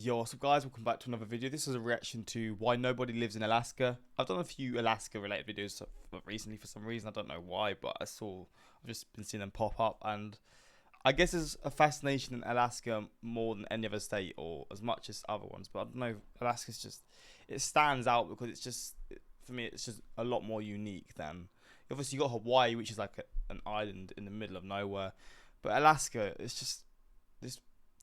Yo, what's up guys, welcome back to another video. This is a reaction to why nobody lives in Alaska. I've done a few Alaska related videos recently for some reason, I don't know why, but I've just been seeing them pop up, and I guess there's a fascination in Alaska more than any other state or as much as other ones, but I don't know, Alaska's just, it stands out because for me it's just a lot more unique than, obviously you got Hawaii, which is like an island in the middle of nowhere, but Alaska, it's just this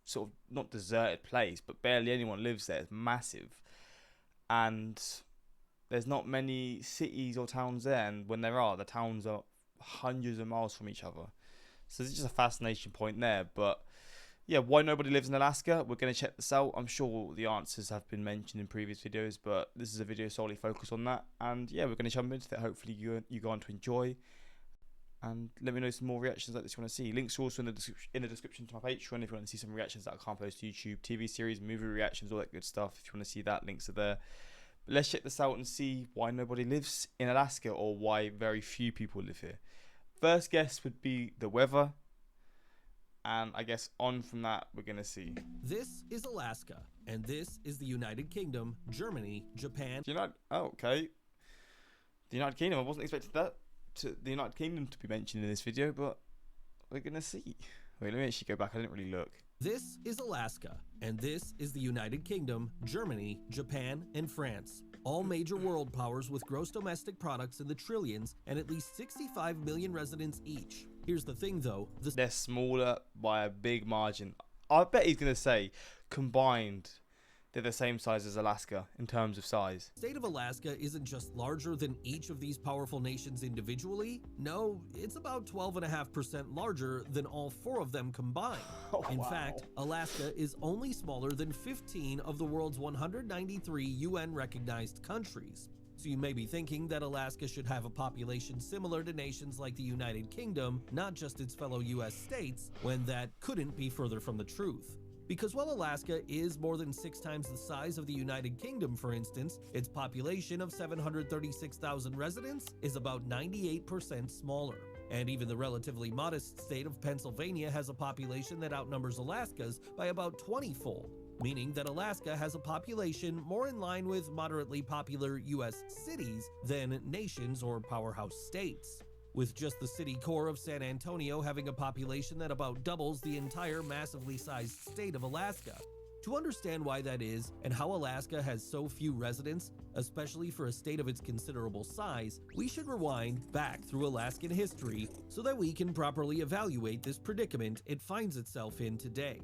sort of not deserted place, but barely anyone lives there. It's massive, and there's not many cities or towns there, and when there are, the towns are hundreds of miles from each other. So there's just a fascination point there. But yeah, why nobody lives in Alaska? We're going to check this out. I'm sure the answers have been mentioned in previous videos, but this is a video solely focused on that. And yeah, we're going to jump into it. Hopefully you go on to enjoy. And let me know some more reactions like this you want to see. Links are also in the description to my Patreon if you want to see some reactions that I can't post to YouTube, TV series, movie reactions, all that good stuff. If you want to see that, links are there. But let's check this out and see why nobody lives in Alaska, or why very few people live here. First guess would be the weather. And I guess on from that, we're going to see. This is Alaska, and this is the United Kingdom, Germany, Japan. Oh, okay. The United Kingdom, I wasn't expecting that. To the United Kingdom to be mentioned in this video, but we're gonna see. Wait, let me actually go back. I didn't really look. This is Alaska, and this is the United Kingdom, Germany, Japan, and France. All major world powers with gross domestic products in the trillions and at least 65 million residents each. Here's the thing though, they're smaller by a big margin. I bet he's gonna say combined they're the same size as Alaska in terms of size. The state of Alaska isn't just larger than each of these powerful nations individually. No, it's about 12.5% larger than all four of them combined. In fact, Alaska is only smaller than 15 of the world's 193 UN recognized countries. So you may be thinking that Alaska should have a population similar to nations like the United Kingdom, not just its fellow US states, when that couldn't be further from the truth. Because while Alaska is more than 6 times the size of the United Kingdom, for instance, its population of 736,000 residents is about 98% smaller. And even the relatively modest state of Pennsylvania has a population that outnumbers Alaska's by about 20-fold, meaning that Alaska has a population more in line with moderately popular US cities than nations or powerhouse states, with just the city core of San Antonio having a population that about doubles the entire massively sized state of Alaska. To understand why that is, and how Alaska has so few residents, especially for a state of its considerable size, we should rewind back through Alaskan history so that we can properly evaluate this predicament it finds itself in today.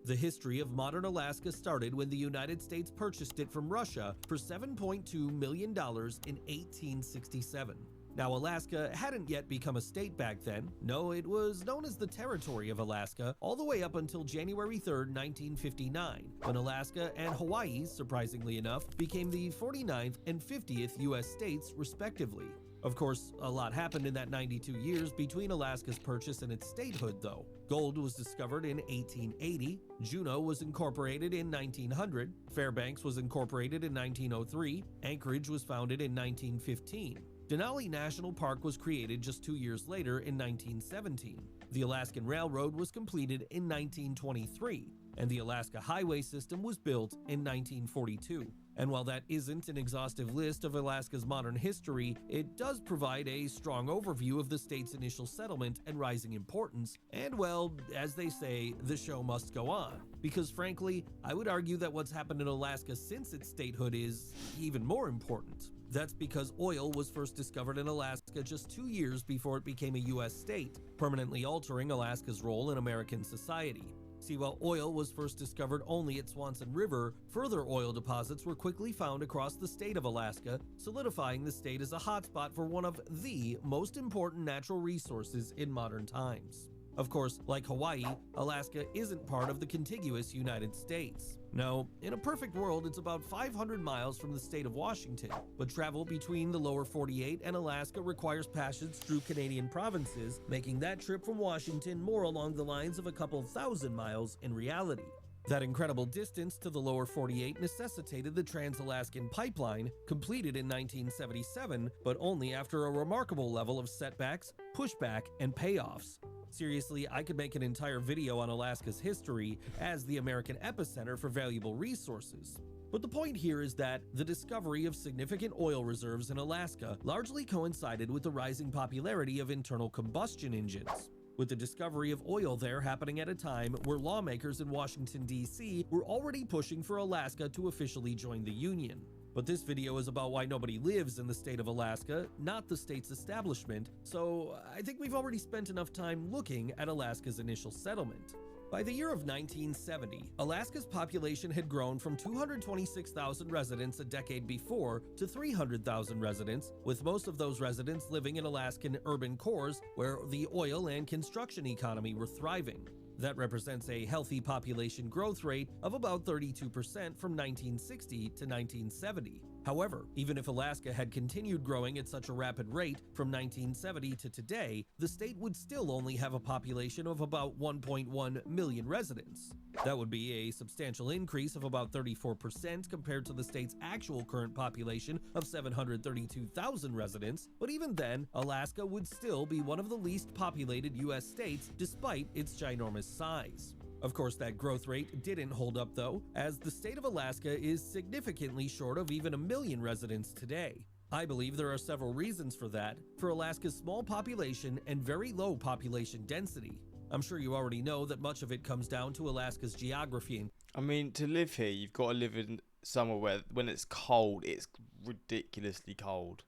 The history of modern Alaska started when the United States purchased it from Russia for $7.2 million in 1867. Now, Alaska hadn't yet become a state back then. No, it was known as the Territory of Alaska all the way up until January 3rd, 1959, when Alaska and Hawaii, surprisingly enough, became the 49th and 50th U.S. states, respectively. Of course, a lot happened in that 92 years between Alaska's purchase and its statehood, though. Gold was discovered in 1880, Juneau was incorporated in 1900, Fairbanks was incorporated in 1903, Anchorage was founded in 1915. Denali National Park was created just 2 years later in 1917. The Alaskan Railroad was completed in 1923, and the Alaska Highway System was built in 1942. And while that isn't an exhaustive list of Alaska's modern history, it does provide a strong overview of the state's initial settlement and rising importance, and well, as they say, the show must go on. Because frankly, I would argue that what's happened in Alaska since its statehood is even more important. That's because oil was first discovered in Alaska just 2 years before it became a US state, permanently altering Alaska's role in American society. See, while oil was first discovered only at Swanson River, further oil deposits were quickly found across the state of Alaska, solidifying the state as a hotspot for one of the most important natural resources in modern times. Of course, like Hawaii, Alaska isn't part of the contiguous United States. No, in a perfect world, it's about 500 miles from the state of Washington, but travel between the lower 48 and Alaska requires passage through Canadian provinces, making that trip from Washington more along the lines of a couple thousand miles in reality. That incredible distance to the lower 48 necessitated the Trans-Alaskan Pipeline, completed in 1977, but only after a remarkable level of setbacks, pushback, and payoffs. Seriously, I could make an entire video on Alaska's history as the American epicenter for valuable resources. But the point here is that the discovery of significant oil reserves in Alaska largely coincided with the rising popularity of internal combustion engines, with the discovery of oil there happening at a time where lawmakers in Washington, D.C. were already pushing for Alaska to officially join the Union. But this video is about why nobody lives in the state of Alaska, not the state's establishment, so I think we've already spent enough time looking at Alaska's initial settlement. By the year of 1970, Alaska's population had grown from 226,000 residents a decade before to 300,000 residents, with most of those residents living in Alaskan urban cores where the oil and construction economy were thriving. That represents a healthy population growth rate of about 32% from 1960 to 1970. However, even if Alaska had continued growing at such a rapid rate from 1970 to today, the state would still only have a population of about 1.1 million residents. That would be a substantial increase of about 34% compared to the state's actual current population of 732,000 residents, but even then, Alaska would still be one of the least populated U.S. states despite its ginormous size. Of course, that growth rate didn't hold up though, as the state of Alaska is significantly short of even 1 million residents today. I believe there are several reasons for that, for Alaska's small population and very low population density. I'm sure you already know that much of it comes down to Alaska's geography. I mean, to live here, you've got to live in somewhere where when it's cold, it's ridiculously cold.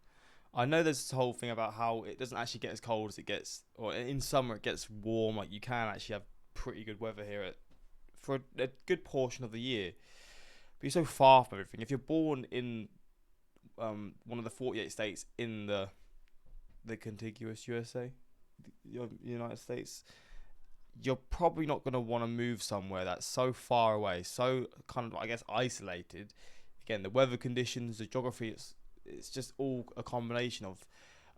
I know there's this whole thing about how it doesn't actually get as cold as it gets, or in summer it gets warm, like you can actually have pretty good weather here for a good portion of the year, but you're so far from everything. If you're born in one of the 48 states in the contiguous USA, the United States, you're probably not going to want to move somewhere that's so far away, so kind of, I guess, isolated. Again, the weather conditions, the geography, it's just all a combination of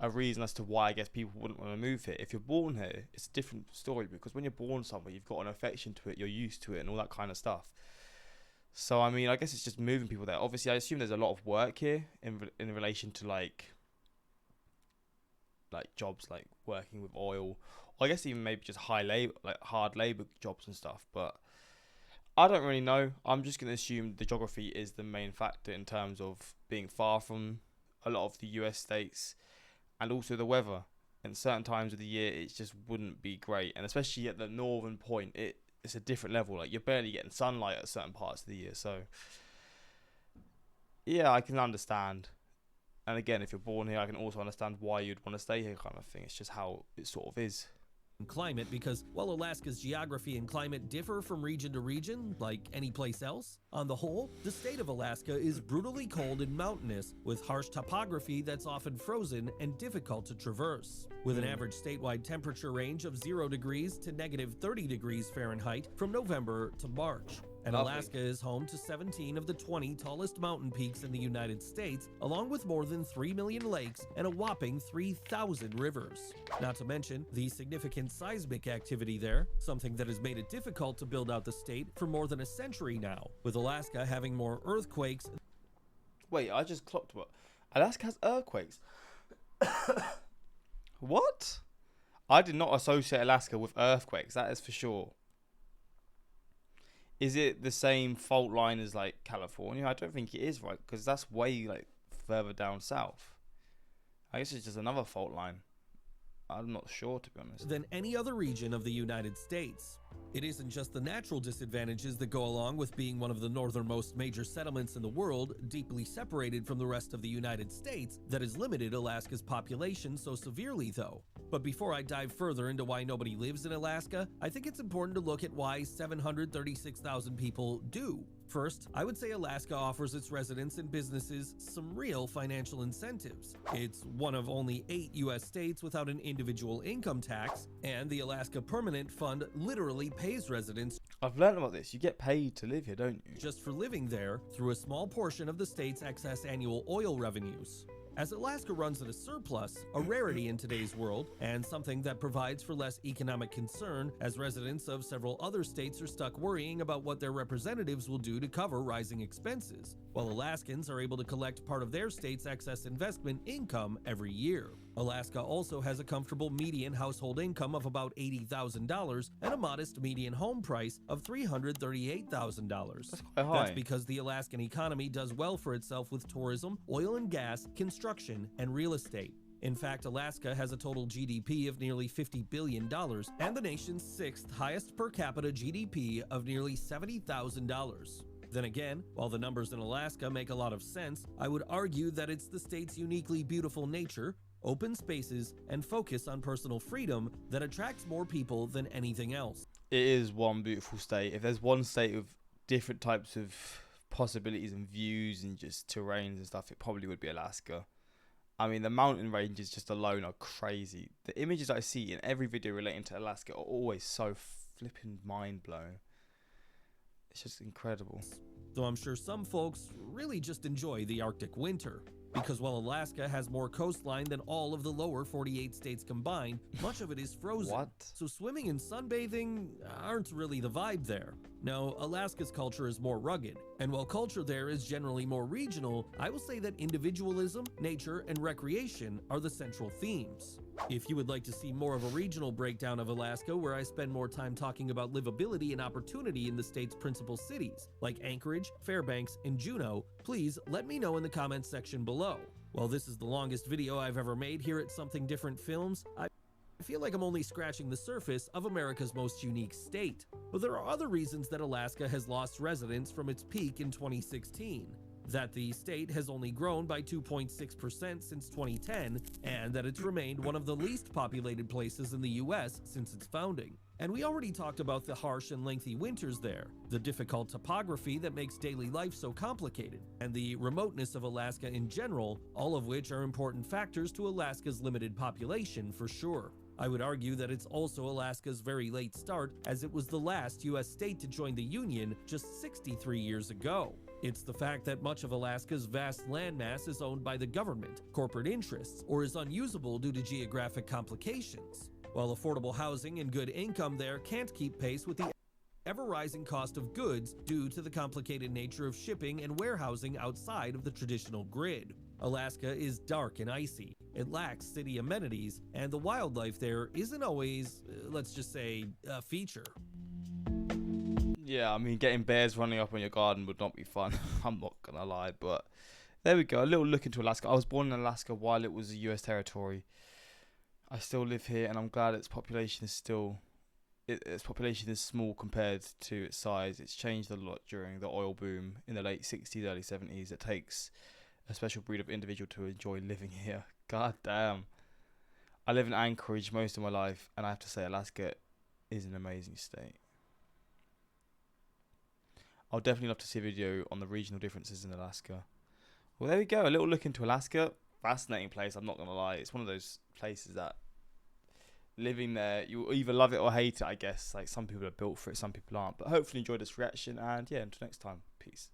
a reason as to why I guess people wouldn't want to move here. If you're born here, it's a different story, because when you're born somewhere, you've got an affection to it, you're used to it, and all that kind of stuff. So I mean, I guess it's just moving people there. Obviously, I assume there's a lot of work here in relation to like jobs like working with oil, or I guess even maybe just hard labor jobs and stuff. But I don't really know. I'm just gonna assume the geography is the main factor in terms of being far from a lot of the US states. And also the weather. In certain times of the year, it just wouldn't be great. And especially at the northern point, it's a different level. Like, you're barely getting sunlight at certain parts of the year. So, yeah, I can understand. And again, if you're born here, I can also understand why you'd want to stay here, kind of thing. It's just how it sort of is. Climate, because while Alaska's geography and climate differ from region to region, like any place else, on the whole, the state of Alaska is brutally cold and mountainous, with harsh topography that's often frozen and difficult to traverse. With an average statewide temperature range of 0 degrees to negative 30 degrees Fahrenheit from November to March. And Alaska is home to 17 of the 20 tallest mountain peaks in the United States, along with more than 3 million lakes and a whopping 3,000 rivers. Not to mention the significant seismic activity there, something that has made it difficult to build out the state for more than a century now, with Alaska having more earthquakes. Wait, I just clocked what? Alaska has earthquakes. What? I did not associate Alaska with earthquakes, that is for sure. Is it the same fault line as like California? I don't think it is, right? Because that's way like further down south. I guess it's just another fault line. I'm not sure, to be honest. Than any other region of the United States. It isn't just the natural disadvantages that go along with being one of the northernmost major settlements in the world, deeply separated from the rest of the United States, that has limited Alaska's population so severely, though. But before I dive further into why nobody lives in Alaska, I think it's important to look at why 736,000 people do. First, I would say Alaska offers its residents and businesses some real financial incentives. It's one of only 8 U.S. states without an individual income tax, and the Alaska Permanent Fund literally pays residents. I've learned about this. You get paid to live here, don't you? Just for living there through a small portion of the state's excess annual oil revenues. As Alaska runs at a surplus, a rarity in today's world, and something that provides for less economic concern, as residents of several other states are stuck worrying about what their representatives will do to cover rising expenses, while Alaskans are able to collect part of their state's excess investment income every year. Alaska also has a comfortable median household income of about $80,000 and a modest median home price of $338,000. That's quite high. That's because the Alaskan economy does well for itself with tourism, oil and gas, construction, and real estate. In fact, Alaska has a total GDP of nearly $50 billion and the nation's sixth highest per capita GDP of nearly $70,000. Then again, while the numbers in Alaska make a lot of sense, I would argue that it's the state's uniquely beautiful nature, open spaces, and focus on personal freedom that attracts more people than anything else. It is one beautiful state. If there's one state with different types of possibilities and views and just terrains and stuff, it probably would be Alaska. I mean, the mountain ranges just alone are crazy. The images I see in every video relating to Alaska are always so flipping mind-blowing. It's just incredible. Though I'm sure some folks really just enjoy the Arctic winter. Because while Alaska has more coastline than all of the lower 48 states combined, much of it is frozen. What? So swimming and sunbathing aren't really the vibe there. No, Alaska's culture is more rugged, and while culture there is generally more regional, I will say that individualism, nature, and recreation are the central themes. If you would like to see more of a regional breakdown of Alaska where I spend more time talking about livability and opportunity in the state's principal cities, like Anchorage, Fairbanks, and Juneau, please let me know in the comments section below. While this is the longest video I've ever made here at Something Different Films, I feel like I'm only scratching the surface of America's most unique state. But there are other reasons that Alaska has lost residents from its peak in 2016. That the state has only grown by 2.6% since 2010, and that it's remained one of the least populated places in the US since its founding. And we already talked about the harsh and lengthy winters there, the difficult topography that makes daily life so complicated, and the remoteness of Alaska in general, all of which are important factors to Alaska's limited population for sure. I would argue that it's also Alaska's very late start, as it was the last US state to join the Union just 63 years ago. It's the fact that much of Alaska's vast landmass is owned by the government, corporate interests, or is unusable due to geographic complications, while affordable housing and good income there can't keep pace with the ever-rising cost of goods due to the complicated nature of shipping and warehousing outside of the traditional grid. Alaska is dark and icy, it lacks city amenities, and the wildlife there isn't always, let's just say, a feature. Yeah, I mean, getting bears running up on your garden would not be fun. I'm not gonna lie, but there we go. A little look into Alaska. I was born in Alaska while it was a US territory. I still live here, and I'm glad its population is small compared to its size. It's changed a lot during the oil boom in the late 60s, early 70s. It takes a special breed of individual to enjoy living here. God damn. I live in Anchorage most of my life, and I have to say Alaska is an amazing state. I'll definitely love to see a video on the regional differences in Alaska. Well, there we go. A little look into Alaska. Fascinating place, I'm not going to lie. It's one of those places that living there, you either love it or hate it, I guess. Like, some people are built for it, some people aren't. But hopefully you enjoyed this reaction. And yeah, until next time. Peace.